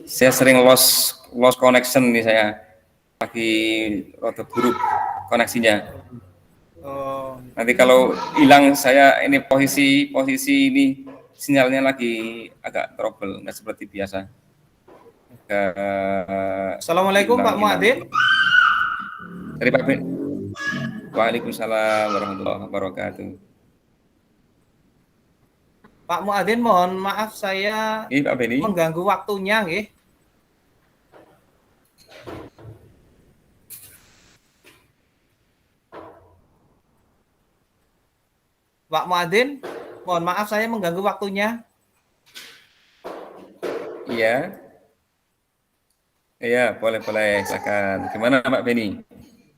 saya sering lost connection nih, saya lagi rada buruk koneksinya. Oh, Nanti kalau hilang saya ini posisi ini sinyalnya lagi agak trouble, nggak seperti biasa. Assalamualaikum Pak Hilang-hilang. Muadzin. Dari Pak Ben. Waalaikumsalam warahmatullahi wabarakatuh. Pak Muadzin, mohon maaf saya Ini Pak Beni. mengganggu waktunya nggih. Pak Muadzin, mohon maaf saya mengganggu waktunya. Iya. Iya, boleh, silakan. Gimana Pak Beni?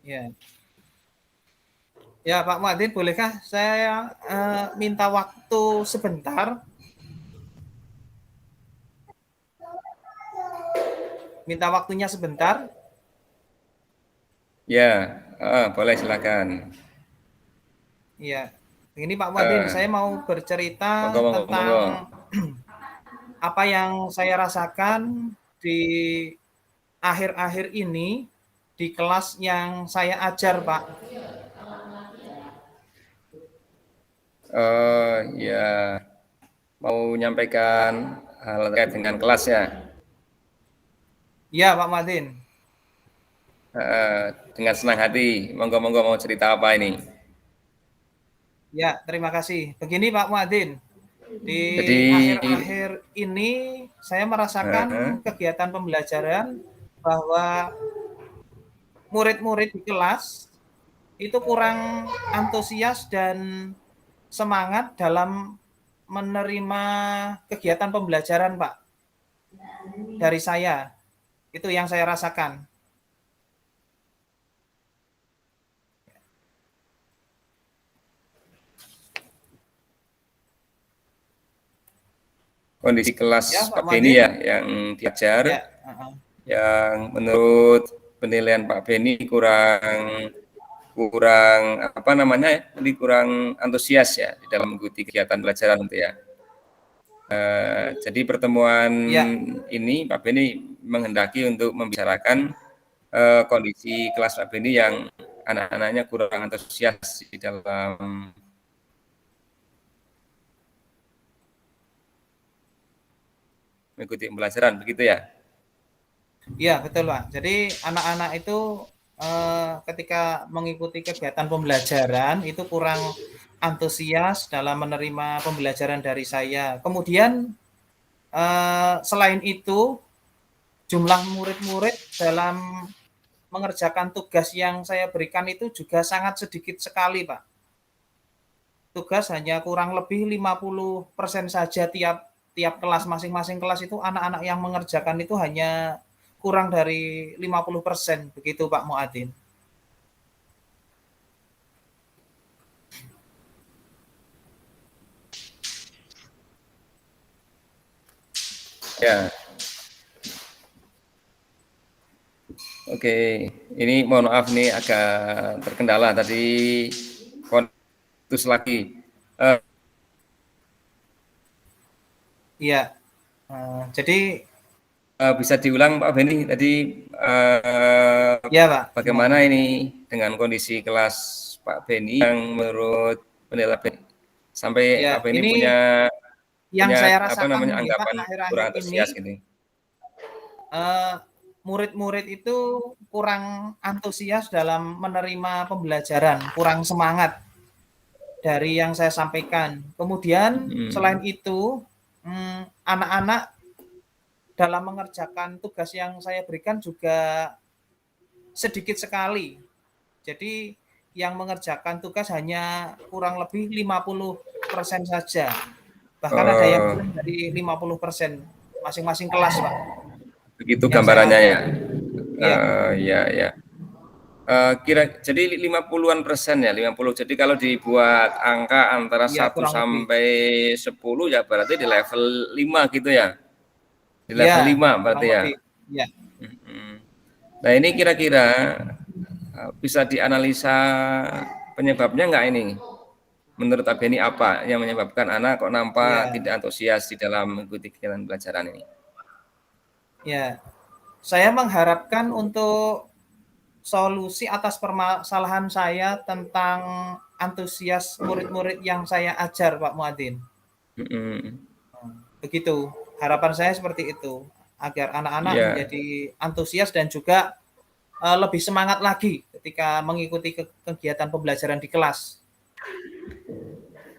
Ya. Ya, Pak Muadzin, bolehkah saya minta waktu sebentar? Minta waktunya sebentar. Ya, boleh silakan. Iya. Ini Pak Muadzin, saya mau bercerita Monggo. tentang apa yang saya rasakan di akhir-akhir ini di kelas yang saya ajar, Pak. Ya, mau menyampaikan hal terkait dengan kelas ya. Iya, Pak Muadzin. Dengan senang hati. Monggo mau cerita apa ini? Ya, terima kasih. Begini Pak Muadzin, di Jadi, akhir-akhir ini saya merasakan kegiatan pembelajaran bahwa murid-murid di kelas itu kurang antusias dan semangat dalam menerima kegiatan pembelajaran, Pak, dari saya. Itu yang saya rasakan. kondisi kelas Ya, Pak Pak Beni Muadzin. ya yang diajar, Ya, yang menurut penilaian Pak Beni kurang apa namanya ya, jadi kurang antusias ya di dalam mengikuti kegiatan pelajaran itu ya. Jadi pertemuan ya, ini Pak Beni menghendaki untuk membicarakan kondisi kelas Pak Beni yang anak-anaknya kurang antusias di dalam mengikuti pembelajaran, begitu ya? iya betul Pak. Jadi anak-anak itu ketika mengikuti kegiatan pembelajaran itu kurang antusias dalam menerima pembelajaran dari saya. Kemudian selain itu jumlah murid-murid dalam mengerjakan tugas yang saya berikan itu juga sangat sedikit sekali Pak. Tugas hanya kurang lebih 50% saja tiap kelas, masing-masing kelas itu anak-anak yang mengerjakan itu hanya kurang dari 50%, begitu Pak Muadzin. Ya, oke. Ini mohon maaf nih agak terkendala tadi kontus lagi. Iya, jadi Bisa diulang Pak Beni tadi ya Pak, bagaimana ini dengan kondisi kelas Pak Beni yang menurut penilaian Beni, sampai ya Pak Beni ini punya yang saya apa rasakan namanya nih Pak anggapan akhir-akhir kurang ini antusias gitu. murid-murid itu kurang antusias dalam menerima pembelajaran, kurang semangat dari yang saya sampaikan. Kemudian selain itu anak-anak dalam mengerjakan tugas yang saya berikan juga sedikit sekali. Jadi yang mengerjakan tugas hanya kurang lebih 50% saja. Bahkan ada yang kurang dari 50% masing-masing kelas, Pak. Begitu Yang saya gambarannya ya. iya, Ya. Jadi 50-an% ya, 50. Jadi kalau dibuat angka antara iya 1 kurang lebih. sampai 10 ya berarti di level 5 gitu ya. Di level Iya, 5 kurang berarti ya. lebih. Iya. Nah, ini kira-kira bisa dianalisa penyebabnya enggak ini? menurut Pak Beni apa yang menyebabkan anak kok nampak Ya, tidak antusias di dalam mengikuti kegiatan pelajaran ini? ya. Saya mengharapkan untuk solusi atas permasalahan saya tentang antusias murid-murid yang saya ajar, Pak Muadzin. Mhm. Begitu, harapan saya seperti itu, agar anak-anak Iya. menjadi antusias dan juga lebih semangat lagi ketika mengikuti kegiatan pembelajaran di kelas.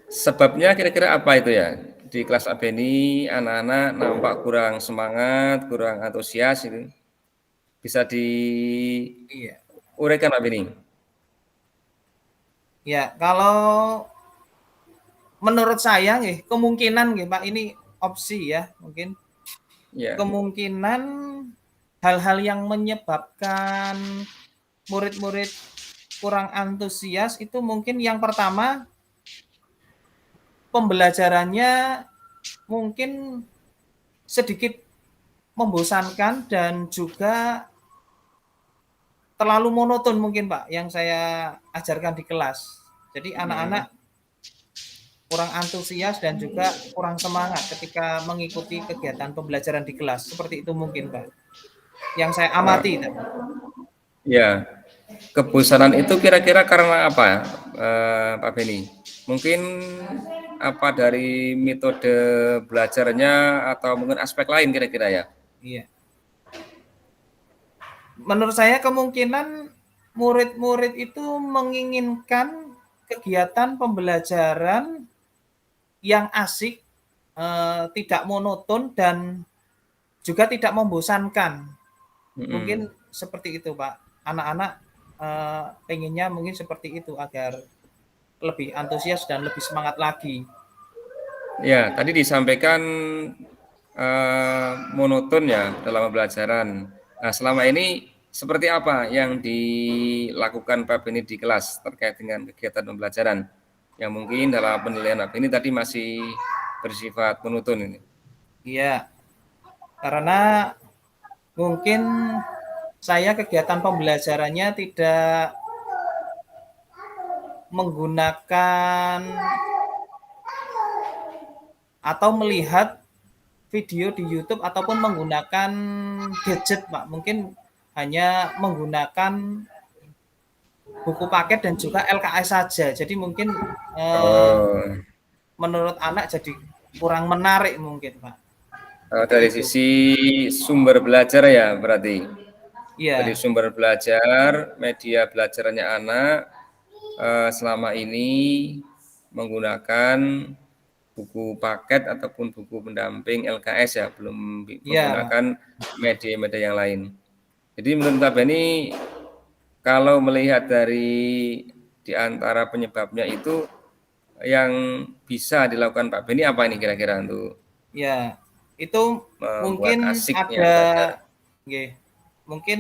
Sebabnya kira-kira apa itu ya? Di kelas AB ini anak-anak nampak kurang semangat, kurang antusias itu. Bisa diuraikan Iya. Pak Beni? Ya, kalau menurut saya nih, kemungkinan nih Pak, ini opsi ya, mungkin Ya. kemungkinan hal-hal yang menyebabkan murid-murid kurang antusias itu mungkin yang pertama pembelajarannya mungkin sedikit membosankan dan juga terlalu monoton mungkin Pak yang saya ajarkan di kelas. Jadi Mhm. anak-anak kurang antusias dan juga kurang semangat ketika mengikuti kegiatan pembelajaran di kelas. Seperti itu mungkin Pak. Yang saya amati tadi. Ya, kebosanan itu kira-kira karena apa, Pak Beni? Mungkin apa dari metode belajarnya atau mungkin aspek lain kira-kira ya? Iya. Menurut saya kemungkinan murid-murid itu menginginkan kegiatan pembelajaran yang asik, tidak monoton dan juga tidak membosankan. Mungkin Mhm. seperti itu, Pak. Anak-anak, pengennya mungkin seperti itu agar lebih antusias dan lebih semangat lagi. Ya, tadi disampaikan monoton ya dalam pembelajaran. Nah, selama ini seperti apa yang dilakukan Pak Beni di kelas terkait dengan kegiatan pembelajaran? Yang mungkin dalam penilaian Pak Beni tadi masih bersifat monoton ini. Iya, karena mungkin saya kegiatan pembelajarannya tidak menggunakan atau melihat video di YouTube ataupun menggunakan gadget, Pak. Mungkin hanya menggunakan buku paket dan juga LKS saja. Jadi mungkin Oh, menurut anak jadi kurang menarik mungkin, Pak. Seperti dari itu. sisi sumber belajar ya berarti. Dari Iya, sumber belajar, media belajarannya anak selama ini menggunakan buku paket ataupun buku pendamping LKS ya, belum iya, Pak. menggunakan media-media yang lain. Jadi menurut Pak Beni, kalau melihat dari di antara penyebabnya itu yang bisa dilakukan Pak Beni apa ini kira-kira untuk Ya, itu membuat mungkin asiknya ada, belajar? nggih, mungkin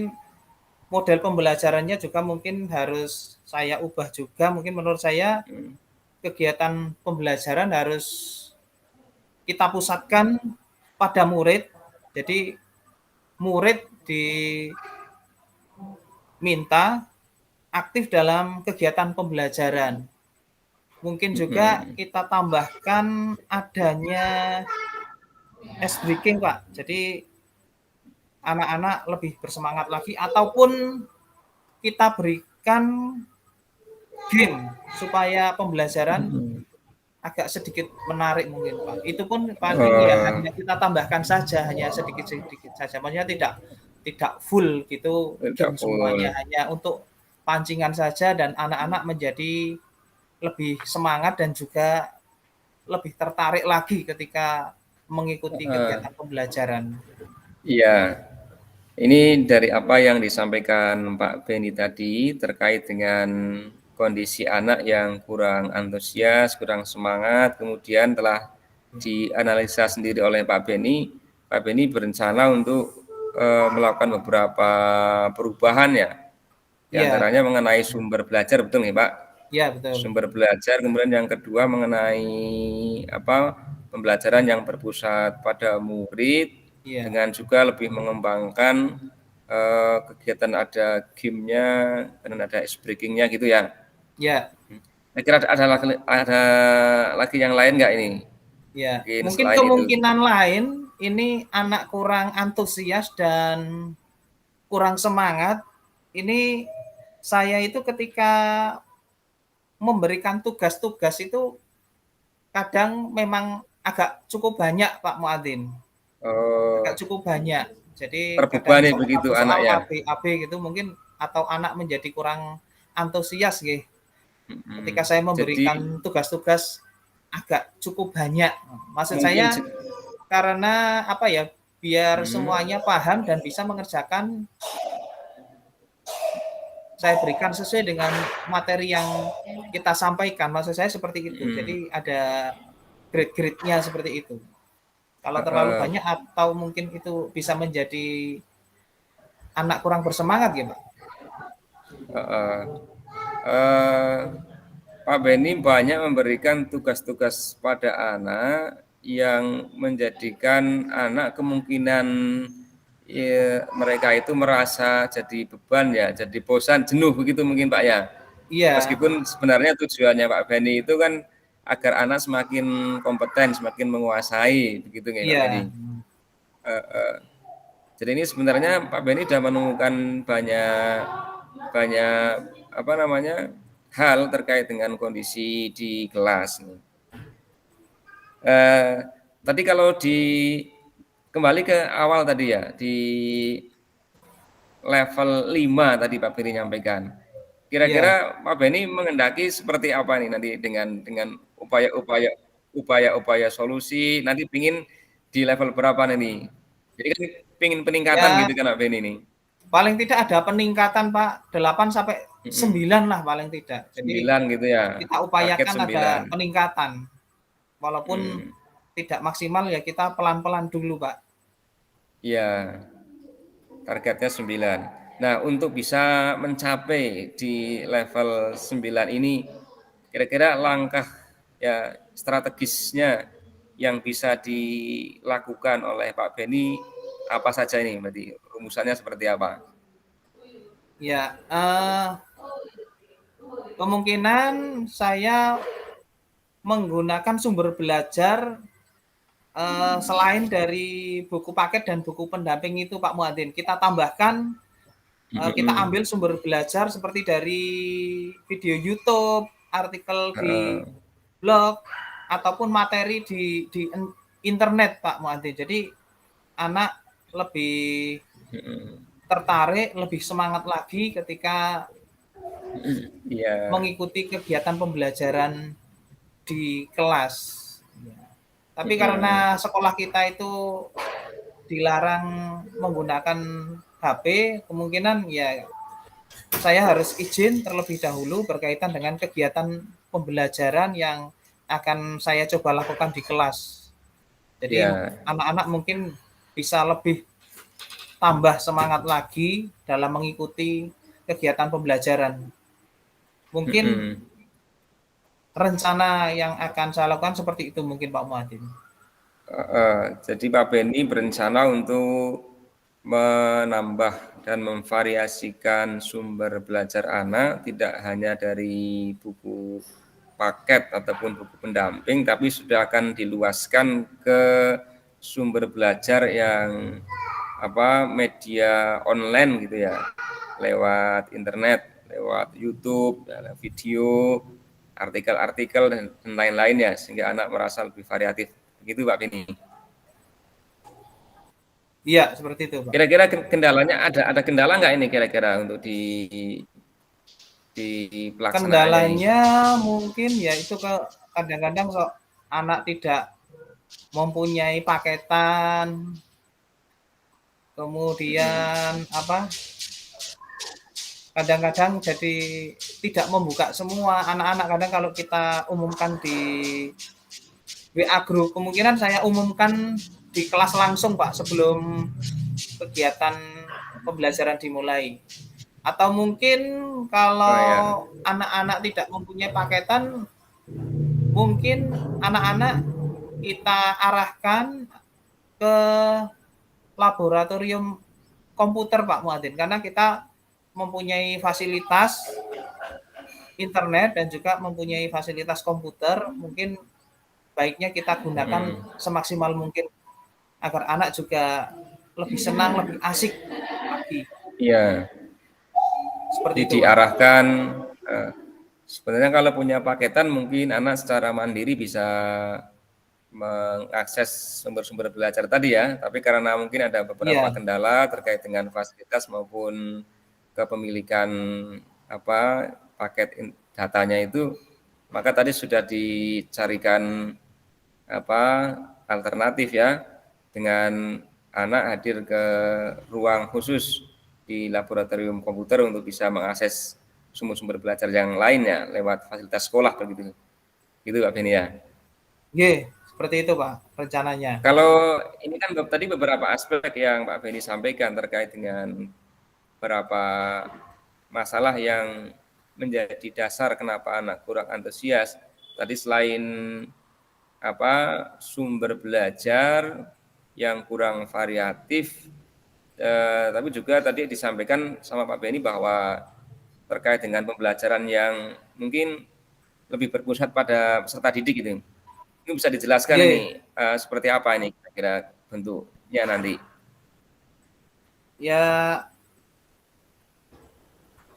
model pembelajarannya juga mungkin harus saya ubah juga. Mungkin menurut saya Hmm. kegiatan pembelajaran harus kita pusatkan pada murid. Jadi murid diminta aktif dalam kegiatan pembelajaran. Mungkin juga Hmm. kita tambahkan adanya ice breaking, Pak. Jadi anak-anak lebih bersemangat lagi ataupun kita berikan game supaya pembelajaran Hmm. agak sedikit menarik mungkin, Pak. Itu pun paling ya Oh, hanya kita tambahkan saja, hanya sedikit-sedikit saja. Maksudnya tidak tidak full gitu tidak game semuanya, full. hanya untuk pancingan saja dan anak-anak menjadi lebih semangat dan juga lebih tertarik lagi ketika mengikuti Heeh. kegiatan pembelajaran. Iya, ini dari apa yang disampaikan Pak Beni tadi terkait dengan kondisi anak yang kurang antusias, kurang semangat, kemudian telah dianalisa sendiri oleh Pak Beni. Pak Beni berencana untuk melakukan beberapa perubahan ya, di Iya, antaranya mengenai sumber belajar, betul nih Pak? iya betul. Sumber belajar, kemudian yang kedua mengenai apa pembelajaran yang berpusat pada murid Iya, dengan juga lebih mengembangkan kegiatan ada game-nya dan ada ice breaking-nya gitu ya. iya, Saya kira ada lagi yang lain nggak ini? Ya, Mungkin mungkin selain itu. kemungkinan lain ini anak kurang antusias dan kurang semangat. Ini saya itu ketika memberikan tugas-tugas itu kadang memang agak cukup banyak Pak Muadzin, agak Oh, cukup banyak. Jadi kadang terbebani begitu satu anak soal ya? AB gitu mungkin atau anak menjadi kurang antusias nggih, ketika Mhm. saya Jadi memberikan tugas-tugas agak cukup banyak. Maksud mungkin saya karena apa ya, biar mhm, semuanya paham dan bisa mengerjakan saya berikan sesuai dengan materi yang kita sampaikan, maksud saya seperti itu. mhm, Jadi ada grade-grade-nya seperti itu. Kalau terlalu heeh, banyak atau mungkin itu bisa menjadi anak kurang bersemangat ya, Pak? heeh. Eee, Pak Beni banyak memberikan tugas-tugas pada anak yang menjadikan anak kemungkinan mereka itu merasa jadi beban ya, jadi bosan, jenuh begitu mungkin Pak ya? Iya, Meskipun sebenarnya tujuannya Pak Beni itu kan agar anak semakin kompeten, semakin menguasai, begitu nggih Pak Beni? iya, Heeh. Jadi ini sebenarnya Pak Beni sudah menemukan banyak banyak apa namanya hal terkait dengan kondisi di kelas. Eh, Tadi kalau kembali ke awal tadi ya di level 5 tadi Pak Beni nyampaikan. iya. Kira-kira Pak Beni mengendaki seperti apa nih nanti dengan upaya-upaya solusi nanti pingin di level berapa nih? Jadi kan pingin peningkatan Ya, gitu kan Pak Beni nih. paling tidak ada peningkatan, Pak, 8 sampai Mhm. 9 lah paling tidak. Jadi 9 gitu ya, kita target upayakan ada 9. peningkatan. Walaupun Mhm, tidak maksimal ya kita pelan-pelan dulu, Pak. iya, targetnya 9. Nah, untuk bisa mencapai di level 9 ini, kira-kira langkah ya strategisnya yang bisa dilakukan oleh Pak Beni apa saja ini berarti? Rumusannya seperti apa? Ya, kemungkinan saya menggunakan sumber belajar, selain dari buku paket dan buku pendamping itu Pak Muadzin, kita tambahkan, kita Mhm, ambil sumber belajar seperti dari video YouTube, artikel di heeh, blog, ataupun materi di internet Pak Muadzin. Jadi anak lebih mhm, tertarik, lebih semangat lagi ketika iya, mengikuti kegiatan pembelajaran di kelas. Ya. Tapi mhm, karena sekolah kita itu dilarang menggunakan HP, kemungkinan ya saya harus izin terlebih dahulu berkaitan dengan kegiatan pembelajaran yang akan saya coba lakukan di kelas. Jadi iya, anak-anak mungkin bisa lebih tambah semangat lagi dalam mengikuti kegiatan pembelajaran. Mungkin mhm. rencana yang akan saya lakukan seperti itu mungkin Pak Muadzin. Heeh, jadi Pak Beni berencana untuk menambah dan memvariasikan sumber belajar anak tidak hanya dari buku paket ataupun buku pendamping, tapi sudah akan diluaskan ke sumber belajar yang apa media online gitu ya, lewat internet, lewat YouTube, ya, video, artikel-artikel dan lain-lain ya, sehingga anak merasa lebih variatif. Begitu Pak Beni. Iya, seperti itu, Pak. Kira-kira kendalanya ada kendala nggak ini kira-kira untuk di pelaksanaannya ini? Kendalanya mungkin ya itu kadang-kadang kok anak tidak mempunyai paketan, kemudian apa, kadang-kadang jadi tidak membuka semua. Anak-anak kadang kalau kita umumkan di WA group, kemungkinan saya umumkan di kelas langsung, Pak, sebelum kegiatan pembelajaran dimulai. Atau mungkin Oh ya, kalau anak-anak tidak mempunyai paketan, mungkin anak-anak kita arahkan ke laboratorium komputer Pak Muadzin, karena kita mempunyai fasilitas internet dan juga mempunyai fasilitas komputer, mungkin baiknya kita gunakan semaksimal mungkin agar anak juga lebih senang, lebih asik lagi. Iya, Seperti jadi itu, Pak. diarahkan. eh, Sebenarnya kalau punya paketan mungkin anak secara mandiri bisa mengakses sumber-sumber belajar tadi ya, tapi karena mungkin ada beberapa Iya, kendala terkait dengan fasilitas maupun kepemilikan apa datanya itu, maka tadi sudah dicarikan apa alternatif ya dengan anak hadir ke ruang khusus di laboratorium komputer untuk bisa mengakses sumber-sumber belajar yang lainnya lewat fasilitas sekolah begitu. Gitu Pak Beni ya. seperti itu, Pak, rencananya. Kalau ini kan tadi beberapa aspek yang Pak Beni sampaikan terkait dengan beberapa masalah yang menjadi dasar kenapa anak kurang antusias. Tadi selain apa sumber belajar yang kurang variatif, tapi juga tadi disampaikan sama Pak Beni bahwa terkait dengan pembelajaran yang mungkin lebih berpusat pada peserta didik gitu. Ini bisa dijelaskan Oke, ini seperti apa ini kira-kira bentuknya nanti? ya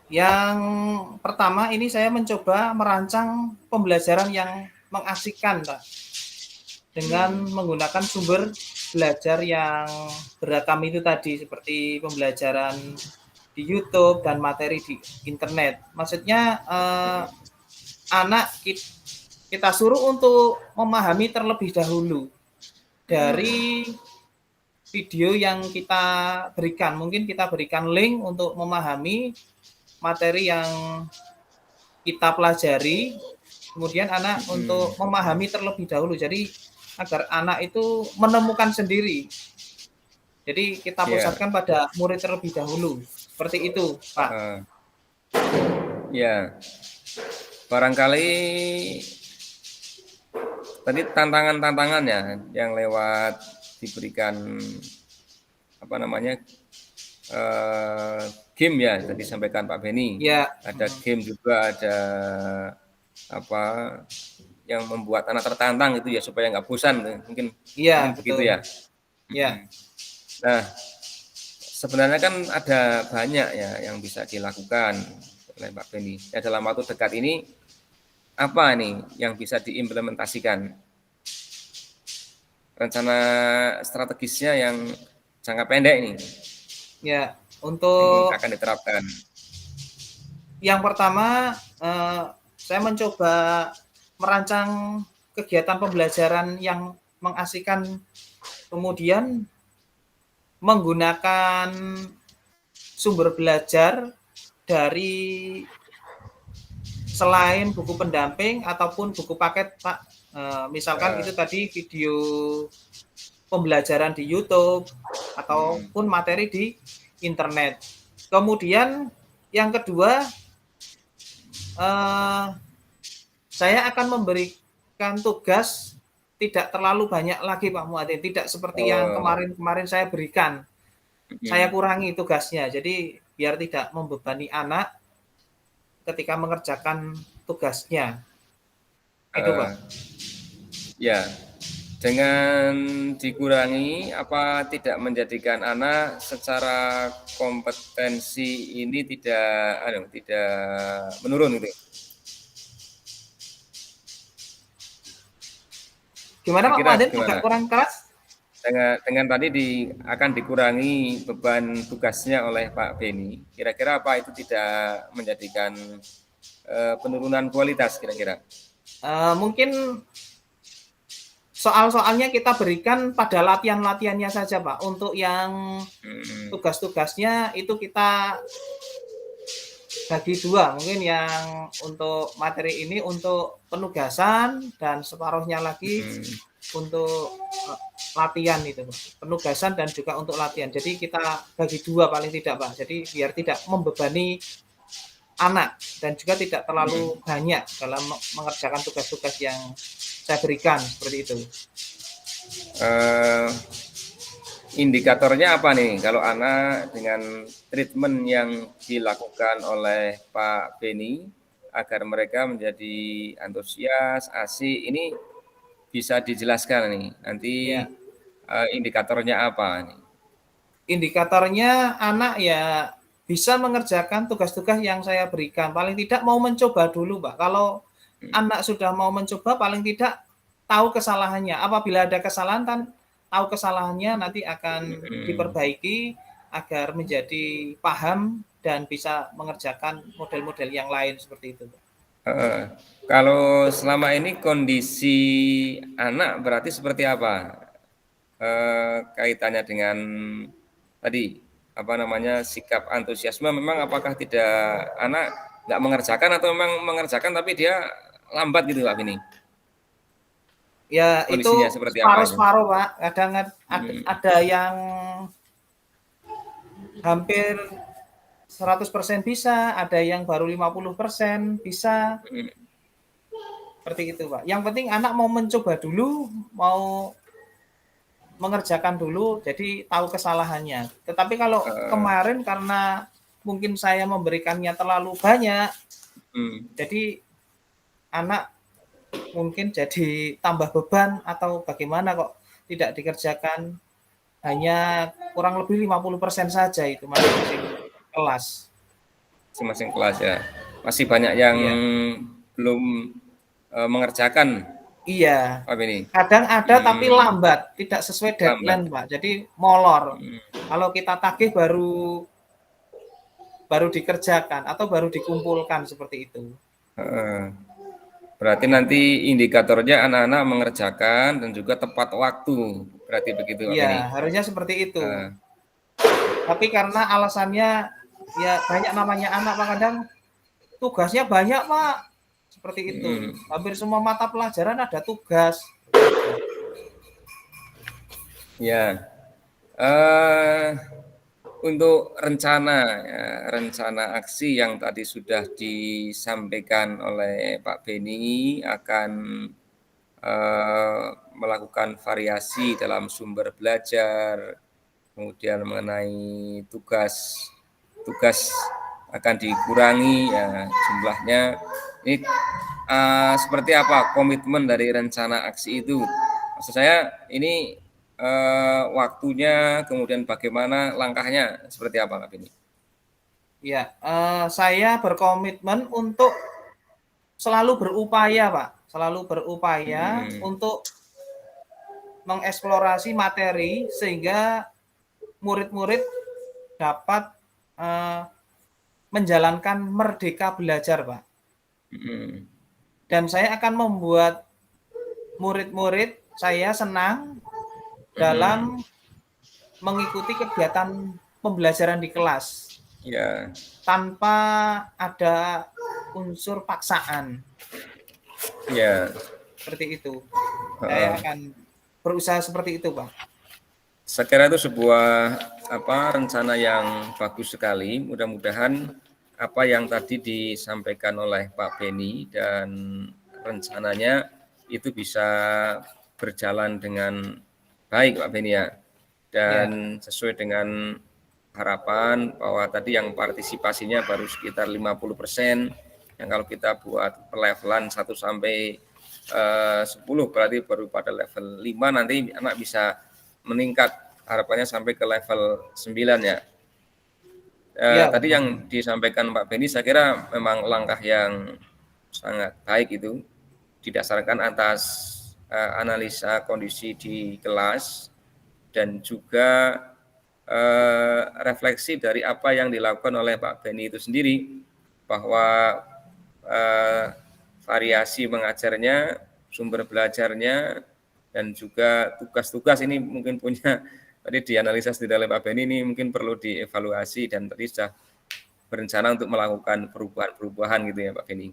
yang pertama ini saya mencoba merancang pembelajaran yang mengasihkan, Pak, dengan menggunakan sumber belajar yang beragam itu tadi, seperti pembelajaran di YouTube dan materi di internet. Maksudnya anak kita suruh untuk memahami terlebih dahulu dari video yang kita berikan. Mungkin kita berikan link untuk memahami materi yang kita pelajari, kemudian anak untuk memahami terlebih dahulu. Jadi agar anak itu menemukan sendiri. Jadi kita Ya, pusatkan pada murid terlebih dahulu. Seperti itu, Pak. ya. Barangkali tadi tantangan-tantangannya yang lewat diberikan apa namanya eh, game ya tadi sampaikan Pak Beni. Ya, Ada game juga ada apa yang membuat anak tertantang itu ya supaya nggak bosan mungkin iya mungkin begitu betul. ya. Ya, Nah, sebenarnya kan ada banyak ya yang bisa dilakukan oleh Pak Beni. Ya, dalam waktu dekat ini apa nih yang bisa diimplementasikan? Rencana strategisnya yang jangka pendek ini ya. yang Untuk akan diterapkan. yang pertama, saya mencoba merancang kegiatan pembelajaran yang mengasihkan, kemudian menggunakan sumber belajar dari selain buku pendamping ataupun buku paket, Pak. Misalkan itu tadi video pembelajaran di YouTube ataupun materi di internet. Kemudian yang kedua, saya akan memberikan tugas tidak terlalu banyak lagi, Pak Muadin. Tidak seperti yang Oh, kemarin-kemarin saya berikan. Saya kurangi tugasnya. Jadi biar tidak membebani anak ketika mengerjakan tugasnya. Itu, uh, Pak. ya, dengan dikurangi apa tidak menjadikan anak secara kompetensi ini tidak menurun gitu. Gimana, Pak Kira-kira Muadin? Agak gimana? kurang keras? Dengan tadi akan dikurangi beban tugasnya oleh Pak Beni. Kira-kira apa itu tidak menjadikan penurunan kualitas kira-kira? Mungkin soal-soalnya kita berikan pada latihan-latihannya saja, Pak. Untuk yang tugas-tugasnya itu kita bagi dua. Mungkin yang untuk materi ini untuk penugasan dan separuhnya lagi untuk latihan itu, Pak. Penugasan dan juga untuk latihan. Jadi kita bagi dua paling tidak, Pak. Jadi biar tidak membebani anak dan juga tidak terlalu banyak dalam mengerjakan tugas-tugas yang saya berikan seperti itu. Uh, Indikatornya apa nih kalau anak dengan treatment yang dilakukan oleh Pak Beni agar mereka menjadi antusias, asik. Ini bisa dijelaskan nih, nanti Ya, indikatornya apa nih? indikatornya anak ya bisa mengerjakan tugas-tugas yang saya berikan. Paling tidak mau mencoba dulu, Pak. Kalau Hmm, anak sudah mau mencoba, paling tidak tahu kesalahannya. Apabila ada kesalahan kan tahu kesalahannya, nanti akan hmm. diperbaiki agar menjadi paham dan bisa mengerjakan model-model yang lain seperti itu, Pak. Heeh. Kalau selama ini kondisi anak berarti seperti apa? Kaitannya dengan tadi apa namanya sikap antusiasme, memang apakah tidak anak nggak mengerjakan atau memang mengerjakan tapi dia lambat gitu Pak Bini? Ya itu Kondisinya seperti apa itu? separuh-separuh, Pak. Kadang Hmm, ada yang hampir 100% bisa, ada yang baru 50% bisa, hmm, seperti itu, Pak. Yang penting anak mau mencoba dulu, mau mengerjakan dulu, jadi tahu kesalahannya. Tetapi kalau eh, kemarin karena mungkin saya memberikannya terlalu banyak, hmm, jadi anak mungkin jadi tambah beban atau bagaimana kok tidak dikerjakan, hanya kurang lebih 50% saja itu masing-masing kelas. masing-masing kelas ya. Masih banyak yang Iya. belum mengerjakan Iya, Pak Bini. kadang ada tapi Hmm, lambat, tidak sesuai lambat. deadline, Pak. Jadi molor. Hmm, Kalau kita tagih baru baru dikerjakan atau baru dikumpulkan seperti itu. heeh. Berarti nanti indikatornya anak-anak mengerjakan dan juga tepat waktu. Berarti begitu Pak Iya, Beni. harusnya seperti itu. Nah, Tapi karena alasannya ya banyak namanya anak, Pak, kadang tugasnya banyak, Pak. Seperti itu. mm, Hampir semua mata pelajaran ada tugas. Seperti itu. ya. Eh, untuk rencana ya, rencana aksi yang tadi sudah disampaikan oleh Pak Beni akan eh, melakukan variasi dalam sumber belajar, kemudian mengenai tugas tugas akan dikurangi ya jumlahnya. Ini seperti apa komitmen dari rencana aksi itu? Maksud saya ini waktunya, kemudian bagaimana langkahnya, seperti apa Kak ini? Ya, saya berkomitmen untuk selalu berupaya, Pak. Selalu berupaya Hmm, untuk mengeksplorasi materi sehingga murid-murid dapat uh, menjalankan merdeka belajar, Pak. hmm, Dan saya akan membuat murid-murid saya senang hmm, dalam mengikuti kegiatan pembelajaran di kelas ya, tanpa ada unsur paksaan. ya. Seperti itu. Saya Heeh. akan berusaha seperti itu, Pak. Saya kira itu sebuah rencana yang bagus sekali. Mudah-mudahan apa yang tadi disampaikan oleh Pak Beni dan rencananya itu bisa berjalan dengan baik Pak Beni ya. Dan Ya, sesuai dengan harapan bahwa tadi yang partisipasinya baru sekitar 50%, yang kalau kita buat pelevelan 1 sampai 10 berarti baru pada level 5, nanti anak bisa meningkat, harapannya sampai ke level 9 ya. ya, Tadi betul. yang disampaikan Pak Beni saya kira memang langkah yang sangat baik itu, didasarkan atas analisa kondisi di kelas dan juga refleksi dari apa yang dilakukan oleh Pak Beni itu sendiri, bahwa variasi mengajarnya, sumber belajarnya, dan juga tugas-tugas ini mungkin punya tadi dianalisa di dalam Pak Beni, ini mungkin perlu dievaluasi dan tadi sudah berencana untuk melakukan perubahan-perubahan gitu ya Pak Beni.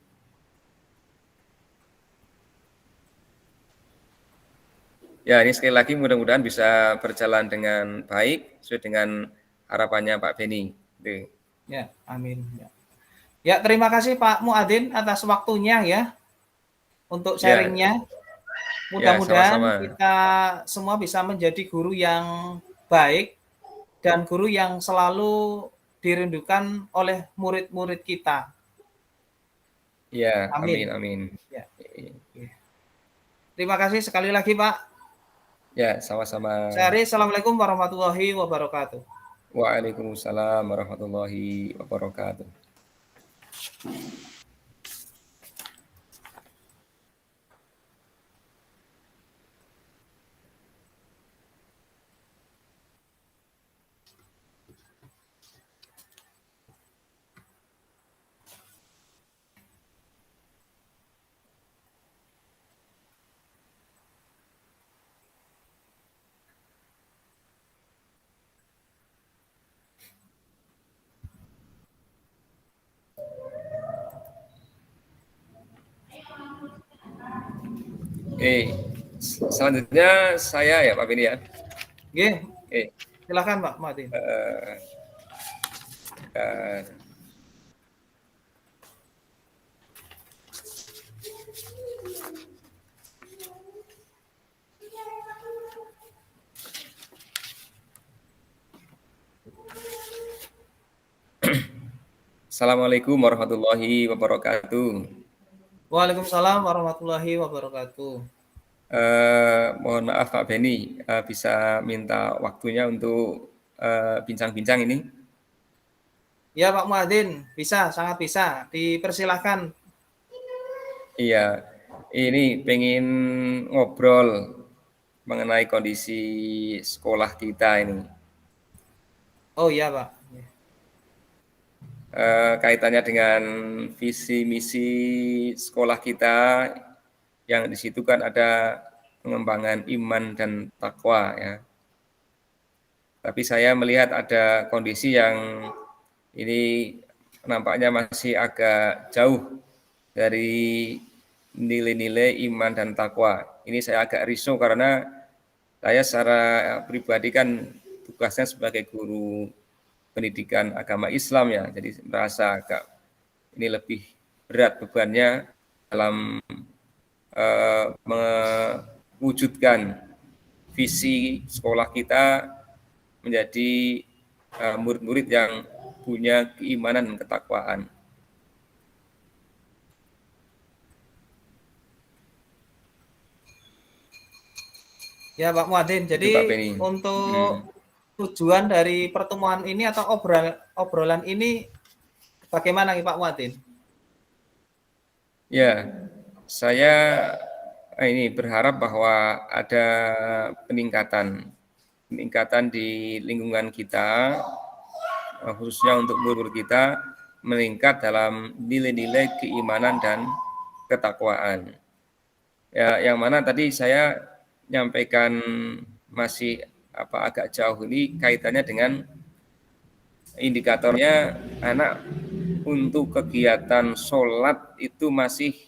Ya, ini sekali lagi mudah-mudahan bisa berjalan dengan baik sesuai dengan harapannya Pak Beni. Gitu. Ya, amin. Ya. Ya, terima kasih Pak Muadzin atas waktunya ya untuk Ya, sharingnya. ya Mudah-mudahan sama-sama. kita semua bisa menjadi guru yang baik dan guru yang selalu dirindukan oleh murid-murid kita. Ya, amin, Amin. amin. Ya. Terima kasih sekali lagi Pak. Ya, sama-sama. Assalamualaikum warahmatullahi wabarakatuh. Waalaikumsalam warahmatullahi wabarakatuh. Selanjutnya saya ya Pak Beni ya. Nggih, Oke. silakan Pak Muadzin. eh, eh, Assalamualaikum warahmatullahi wabarakatuh. Waalaikumsalam warahmatullahi wabarakatuh. Mohon maaf Pak Beni, bisa minta waktunya untuk bincang-bincang ini? Ya Pak Muadzin, bisa, sangat bisa. Dipersilahkan. Iya, ini pengen ngobrol mengenai kondisi sekolah kita ini. Oh iya Pak. Kaitannya dengan visi misi sekolah kita yang di situ kan ada pengembangan iman dan takwa ya. Tapi saya melihat ada kondisi yang ini nampaknya masih agak jauh dari nilai-nilai iman dan takwa. Ini saya agak risau karena saya secara pribadi kan tugasnya sebagai guru pendidikan agama Islam ya, jadi merasa agak ini lebih berat bebannya dalam mewujudkan visi sekolah kita menjadi murid-murid yang punya keimanan dan ketakwaan. Ya Pak Muadzin, Itu Pak jadi Beni. untuk tujuan dari pertemuan ini atau obrolan ini bagaimana nih Pak Muadzin? Ya, saya ini berharap bahwa ada peningkatan di lingkungan kita, khususnya untuk murid kita meningkat dalam nilai-nilai keimanan dan ketakwaan. Ya, yang mana tadi saya nyampaikan masih agak jauh ini kaitannya dengan indikatornya anak untuk kegiatan sholat itu masih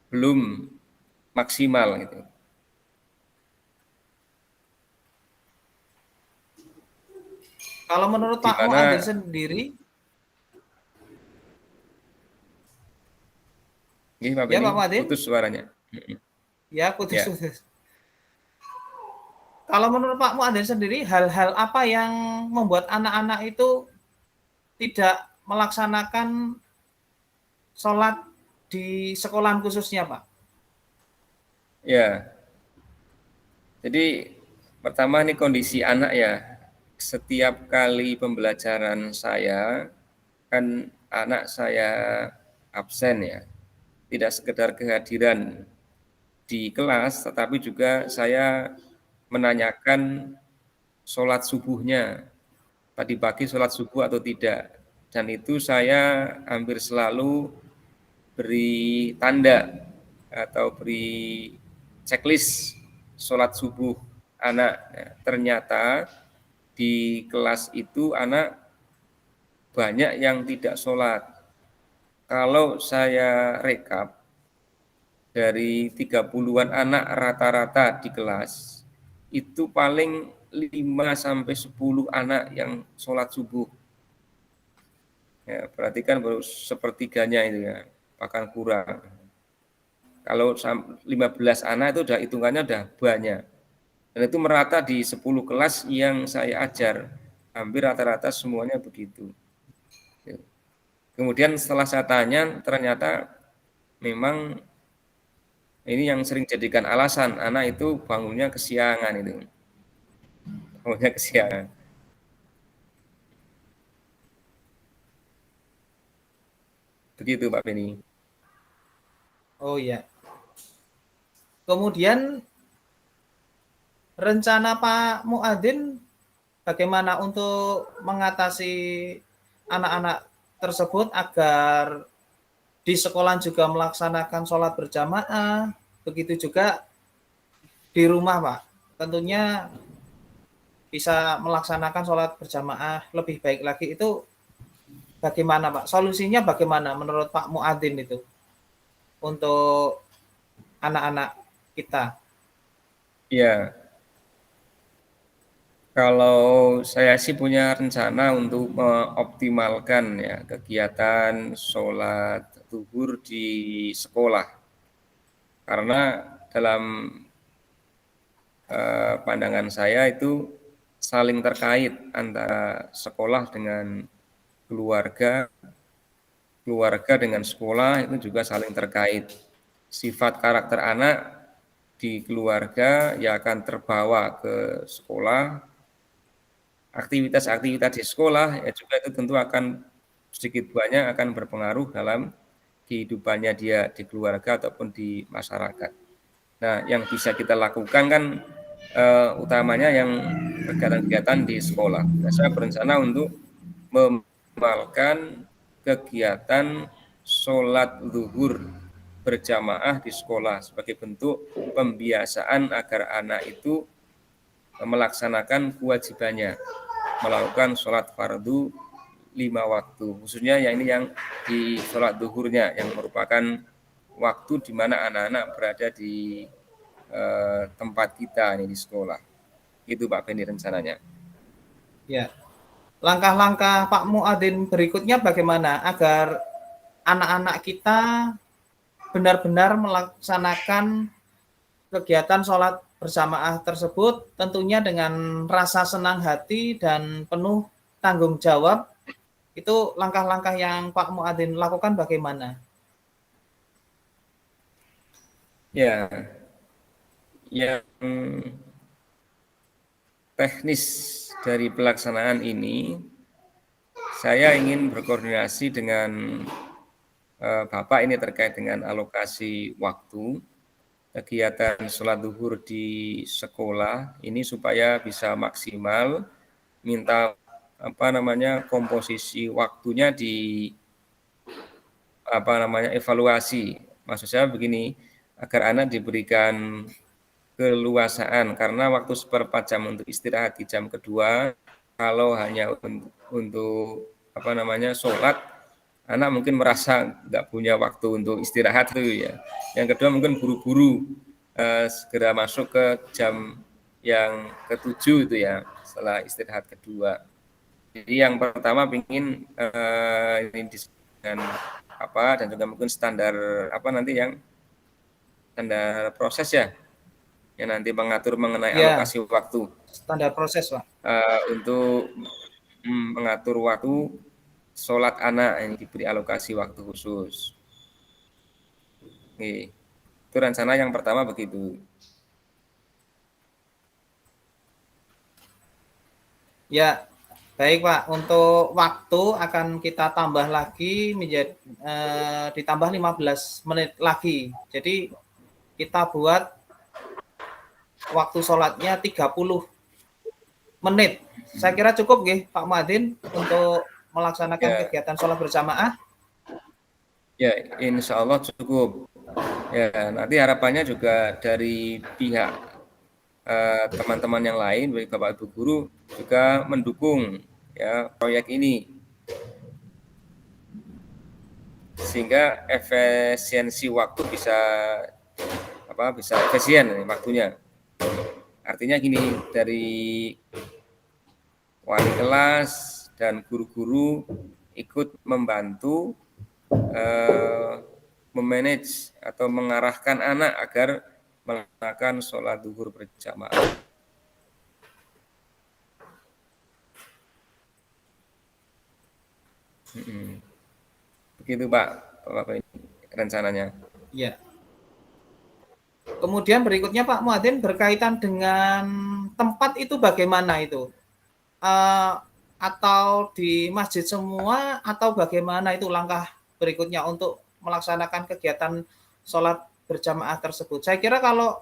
belum maksimal gitu. Kalau menurut Pak Muadzin sendiri, Pak ya Beni, Pak Muadzin, putus suaranya. ya putus-putus. Kalau menurut Pak Muadzin sendiri, hal-hal apa yang membuat anak-anak itu tidak melaksanakan sholat di sekolahan khususnya, Pak? Ya, jadi pertama ini kondisi anak ya. Setiap kali pembelajaran saya, kan anak saya absen ya. Tidak sekedar kehadiran di kelas, tetapi juga saya menanyakan sholat subuhnya. Tadi pagi sholat subuh atau tidak. Dan itu saya hampir selalu beri tanda atau beri checklist sholat subuh anak. Nah, ternyata di kelas itu anak banyak yang tidak sholat. Kalau saya rekap, dari 30-an anak rata-rata di kelas, itu paling 5-10 anak yang sholat subuh. Ya, berarti kan baru sepertiganya itu ya, bahkan kurang. Kalau 15 anak itu udah hitungannya udah banyak. Dan itu merata di 10 kelas yang saya ajar. Hampir rata-rata semuanya begitu. Kemudian setelah saya tanya, ternyata memang ini yang sering jadikan alasan, anak itu bangunnya kesiangan itu. Bangunnya kesiangan. Begitu Pak Beni. Oh iya. Kemudian rencana Pak Muadzin bagaimana untuk mengatasi anak-anak tersebut agar di sekolah juga melaksanakan sholat berjamaah, begitu juga di rumah Pak. Tentunya bisa melaksanakan sholat berjamaah lebih baik lagi. Itu bagaimana Pak? Solusinya bagaimana menurut Pak Muadzin itu untuk anak-anak kita? Ya, kalau saya sih punya rencana untuk mengoptimalkan ya kegiatan sholat zuhur di sekolah. Karena dalam pandangan saya itu saling terkait antara sekolah dengan keluarga, keluarga dengan sekolah itu juga saling terkait. Sifat karakter anak di keluarga ya akan terbawa ke sekolah, aktivitas-aktivitas di sekolah ya juga itu tentu akan sedikit banyak akan berpengaruh dalam kehidupannya dia di keluarga ataupun di masyarakat. Nah, yang bisa kita lakukan kan utamanya yang kegiatan-kegiatan di sekolah. Nah, saya berencana untuk memaksimalkan kegiatan sholat zuhur berjamaah di sekolah sebagai bentuk pembiasaan agar anak itu melaksanakan kewajibannya, melakukan sholat fardu 5 waktu, khususnya yang ini yang di sholat zuhurnya yang merupakan waktu di mana anak-anak berada di tempat kita ini di sekolah. Itu Pak Beni rencananya. Ya, langkah-langkah Pak Muadzin berikutnya bagaimana agar anak-anak kita benar-benar melaksanakan kegiatan sholat berjamaah tersebut tentunya dengan rasa senang hati dan penuh tanggung jawab. Itu langkah-langkah yang Pak Muadzin lakukan bagaimana? Ya, yang teknis dari pelaksanaan ini, saya ingin berkoordinasi dengan Bapak ini terkait dengan alokasi waktu kegiatan sholat zuhur di sekolah ini supaya bisa maksimal, minta komposisi waktunya di evaluasi. Maksud saya begini, agar anak diberikan keluasaan karena waktu seperempat jam untuk istirahat di jam kedua, kalau hanya untuk sholat, anak mungkin merasa nggak punya waktu untuk istirahat tuh ya. Yang kedua mungkin buru-buru segera masuk ke jam yang ketujuh itu ya setelah istirahat kedua. Jadi yang pertama ingin ini dengan dan juga mungkin standar nanti yang standar proses ya yang nanti mengatur mengenai Ya, alokasi waktu standar proses Pak. untuk mengatur waktu sholat anak yang diberi alokasi waktu khusus. Oke. Itu rencana yang pertama begitu. Ya, baik Pak. Untuk waktu akan kita tambah lagi menjadi ditambah 15 menit lagi. Jadi kita buat waktu sholatnya 30 menit. Saya kira cukup nggih Pak Muadzin untuk melaksanakan Ya, kegiatan sholat berjamaah. ya insya Allah cukup. Ya, nanti harapannya juga dari pihak teman-teman yang lain, baik Bapak Ibu guru juga mendukung ya proyek ini sehingga efisiensi waktu bisa efisien waktunya. Artinya gini, dari wali kelas dan guru-guru ikut membantu memanage atau mengarahkan anak agar melakukan sholat zuhur berjamaah. Begitu Pak, Bapak ini rencananya. Ya. Kemudian berikutnya Pak Muadzin berkaitan dengan tempat itu bagaimana itu? Atau di masjid semua atau bagaimana itu langkah berikutnya untuk melaksanakan kegiatan sholat berjamaah tersebut? Saya kira kalau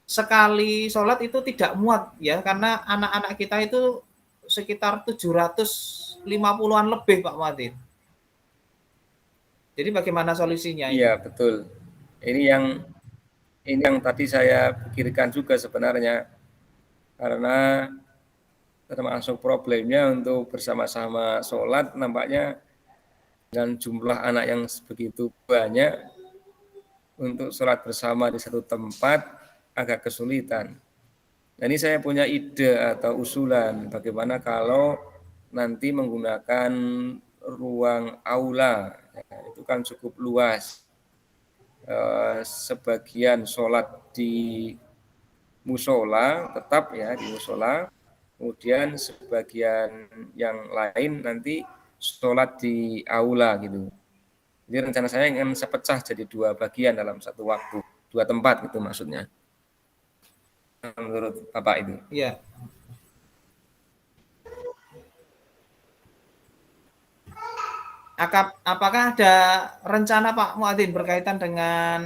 sekali sholat itu tidak muat ya, karena anak-anak kita itu sekitar 750-an lebih Pak Muadzin. Jadi bagaimana solusinya Iya ini? betul. Ini yang tadi saya pikirkan juga sebenarnya, karena termasuk problemnya untuk bersama-sama sholat nampaknya dengan jumlah anak yang begitu banyak untuk sholat bersama di satu tempat agak kesulitan. Nah, ini saya punya ide atau usulan bagaimana kalau nanti menggunakan ruang aula, ya, itu kan cukup luas. Sebagian sholat di musola, tetap ya di musola, kemudian sebagian yang lain nanti sholat di aula gitu. Jadi rencana saya ingin sepecah jadi dua bagian dalam satu waktu, dua tempat gitu maksudnya. Menurut Bapak itu. Ya, apakah ada rencana Pak Muadzin berkaitan dengan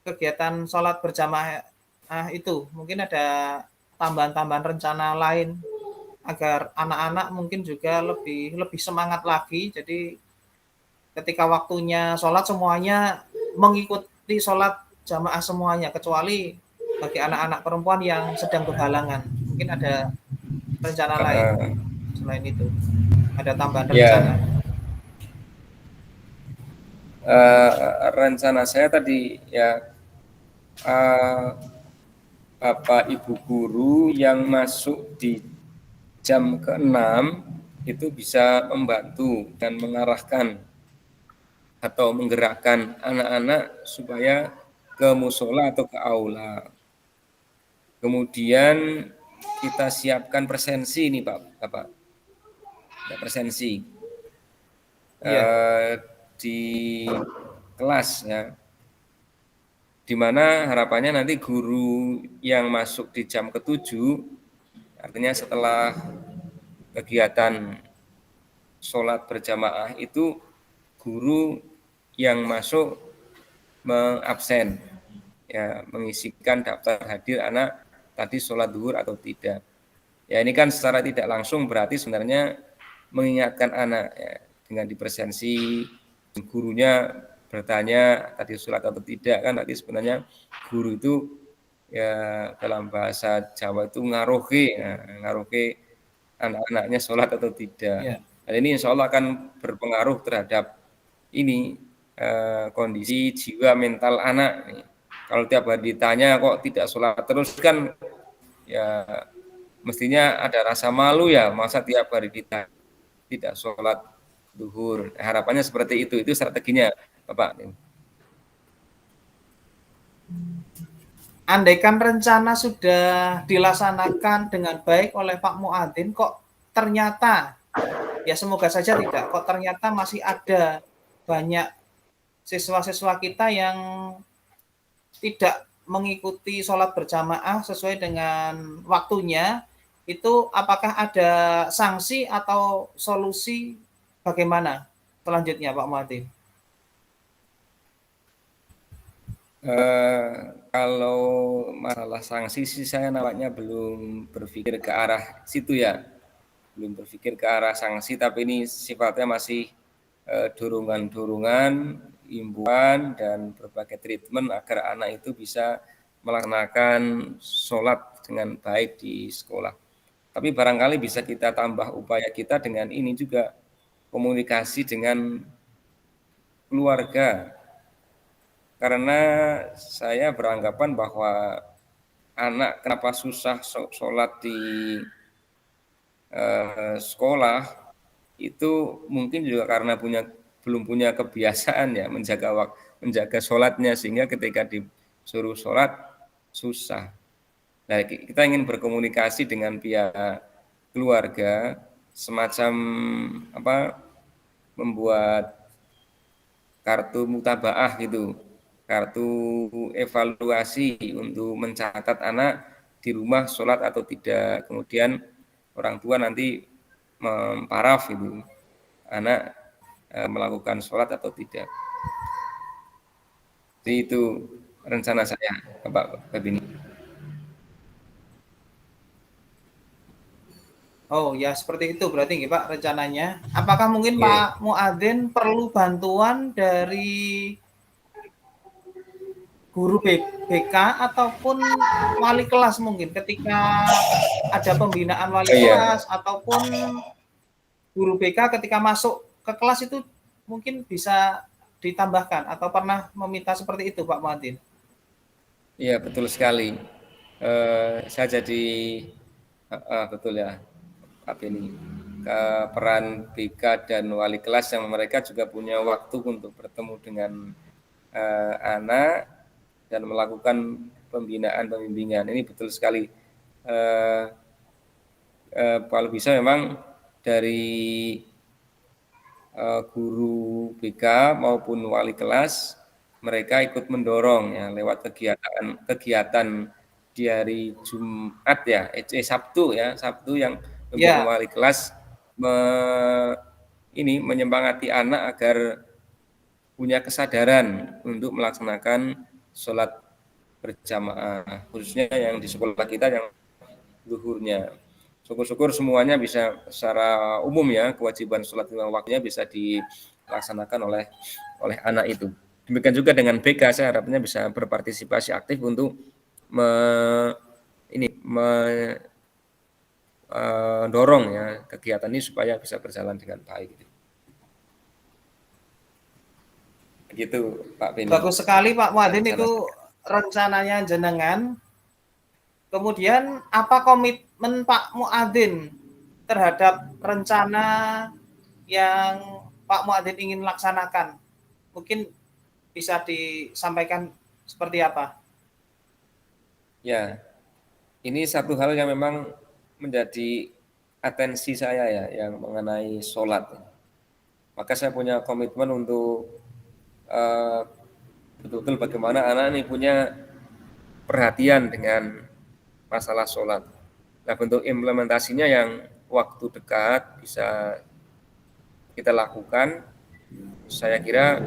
kegiatan sholat berjamaah itu? Mungkin ada tambahan-tambahan rencana lain agar anak-anak mungkin juga lebih lebih semangat lagi. Jadi ketika waktunya sholat semuanya mengikuti sholat jamaah semuanya, kecuali bagi anak-anak perempuan yang sedang berhalangan. Mungkin ada rencana lain selain itu. Ada tambahan rencana. Ya, rencana saya tadi ya, Bapak Ibu guru yang masuk di jam ke-6 itu bisa membantu dan mengarahkan atau menggerakkan anak-anak supaya ke musola atau ke aula. Kemudian kita siapkan presensi nih Pak, Bapak. Ya, presensi Iya, di kelas ya, di mana harapannya nanti guru yang masuk di jam ke-7, artinya setelah kegiatan sholat berjamaah itu guru yang masuk mengabsen, ya, mengisikan daftar hadir anak tadi sholat zuhur atau tidak. Ya ini kan secara tidak langsung berarti sebenarnya mengingatkan anak ya, dengan dipresensi gurunya bertanya tadi sholat atau tidak, kan tadi sebenarnya guru itu ya dalam bahasa Jawa itu ngaroke, ya, ngaroke anak-anaknya sholat atau tidak. iya, Dan ini insya Allah akan berpengaruh terhadap ini kondisi jiwa mental anak. Kalau tiap hari ditanya kok tidak sholat terus kan ya mestinya ada rasa malu ya, masa tiap hari ditanya tidak sholat duhur. Harapannya seperti itu strateginya Bapak. andaikan rencana sudah dilaksanakan dengan baik oleh Pak Muadzin, kok ternyata, ya semoga saja tidak, kok ternyata masih ada banyak siswa-siswa kita yang tidak mengikuti sholat berjamaah sesuai dengan waktunya, itu apakah ada sanksi atau solusi bagaimana selanjutnya Pak Muadzin? Kalau masalah sanksi sih saya nampaknya belum berpikir ke arah situ ya, belum berpikir ke arah sanksi, tapi ini sifatnya masih dorongan-dorongan, imbauan dan berbagai treatment agar anak itu bisa melaksanakan sholat dengan baik di sekolah. Tapi barangkali bisa kita tambah upaya kita dengan ini juga, komunikasi dengan keluarga, karena saya beranggapan bahwa anak kenapa susah sholat di sekolah itu mungkin juga karena belum punya kebiasaan ya menjaga sholatnya, sehingga ketika disuruh sholat susah. Nah, kita ingin berkomunikasi dengan pihak keluarga semacam apa membuat kartu mutabaah gitu, kartu evaluasi untuk mencatat anak di rumah sholat atau tidak. Kemudian orang tua nanti memparaf itu anak melakukan sholat atau tidak. Jadi itu rencana saya, Pak Bini. Oh ya seperti itu berarti nggih Pak rencananya. Apakah mungkin Oke. Pak Muadzin perlu bantuan dari guru BK ataupun wali kelas mungkin ketika ada pembinaan wali Oh iya, kelas ataupun guru BK ketika masuk ke kelas itu mungkin bisa ditambahkan atau pernah meminta seperti itu Pak Muadzin? iya betul sekali. Saya jadi betul ya, Pak Beni. Peran BK dan wali kelas yang mereka juga punya waktu untuk bertemu dengan anak dan melakukan pembinaan pembimbingan. Ini betul sekali. Eh, Kalau bisa memang dari guru BK maupun wali kelas mereka ikut mendorong ya lewat kegiatan di hari Jumat ya, Sabtu ya, Sabtu yang pimpinan Ya, wali kelas menyemangati anak agar punya kesadaran untuk melaksanakan sholat berjamaah, khususnya yang di sekolah kita yang zuhurnya. Syukur-syukur semuanya bisa secara umum ya, kewajiban sholat lima waktunya bisa dilaksanakan oleh anak itu. Demikian juga dengan BK, saya harapnya bisa berpartisipasi aktif untuk mendorong ya kegiatan ini supaya bisa berjalan dengan baik. Begitu Pak Beni. bagus sekali Pak Muadzin Rencana itu saya. rencananya jenengan. Kemudian apa komitmen Pak Muadzin terhadap rencana yang Pak Muadzin ingin laksanakan? Mungkin bisa disampaikan seperti apa? Ya, ini satu hal yang memang menjadi atensi saya ya, yang mengenai sholat. Maka saya punya komitmen untuk uh, betul-betul bagaimana anak ini punya perhatian dengan masalah sholat. Nah, bentuk implementasinya yang waktu dekat bisa kita lakukan, saya kira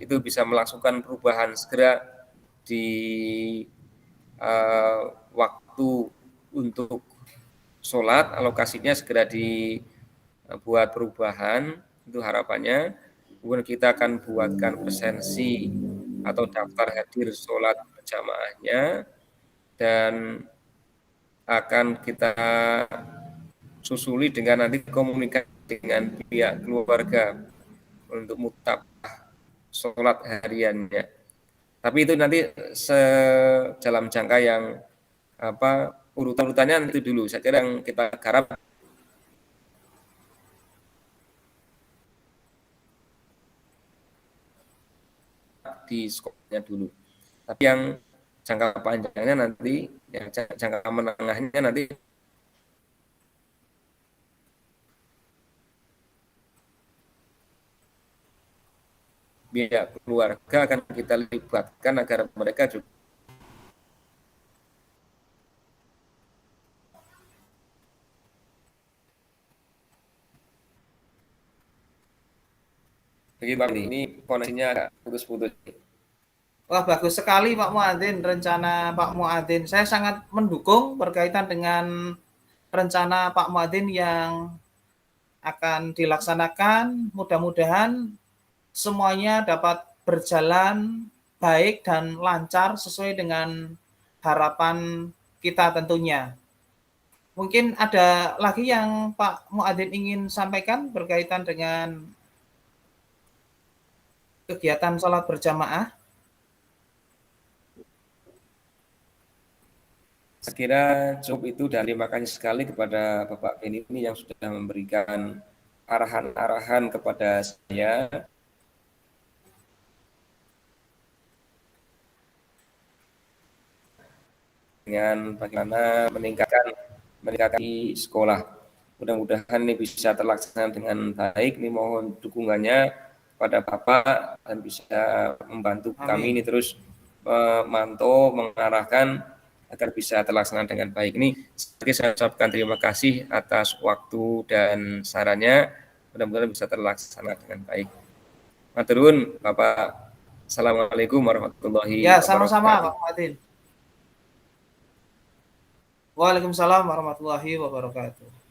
itu bisa melangsungkan perubahan segera di waktu untuk sholat, alokasinya segera dibuat perubahan, itu harapannya. Kemudian kita akan buatkan presensi atau daftar hadir sholat berjamaahnya, dan akan kita susuli dengan nanti komunikasi dengan pihak keluarga untuk mutabah sholat hariannya. Tapi itu nanti dalam jangka yang urutan-urutannya itu dulu. Saya kira yang kita garap di skopnya dulu. Tapi yang jangka panjangnya nanti, ya jangka menengahnya nanti pihak keluarga akan kita libatkan agar mereka juga begitu Pak. Ini koneksinya agak putus-putus. Wah, bagus sekali Pak Muadzin rencana Pak Muadzin. Saya sangat mendukung berkaitan dengan rencana Pak Muadzin yang akan dilaksanakan. Mudah-mudahan semuanya dapat berjalan baik dan lancar sesuai dengan harapan kita tentunya. Mungkin ada lagi yang Pak Muadzin ingin sampaikan berkaitan dengan kegiatan sholat berjamaah? Saya kira cukup itu, dan terima kasih sekali kepada Bapak Beni ini yang sudah memberikan arahan-arahan kepada saya dengan bagaimana meningkatkan di sekolah. Mudah-mudahan ini bisa terlaksana dengan baik. Ini mohon dukungannya pada Bapak dan bisa membantu kami Amin. ini terus memantau, mengarahkan agar bisa terlaksana dengan baik. Ini saya ucapkan terima kasih atas waktu dan sarannya. Mudah-mudahan bisa terlaksana dengan baik. Maturun, Bapak. Assalamualaikum warahmatullahi Ya, sama-sama wabarakatuh. Pak Martin. Waalaikumsalam warahmatullahi wabarakatuh.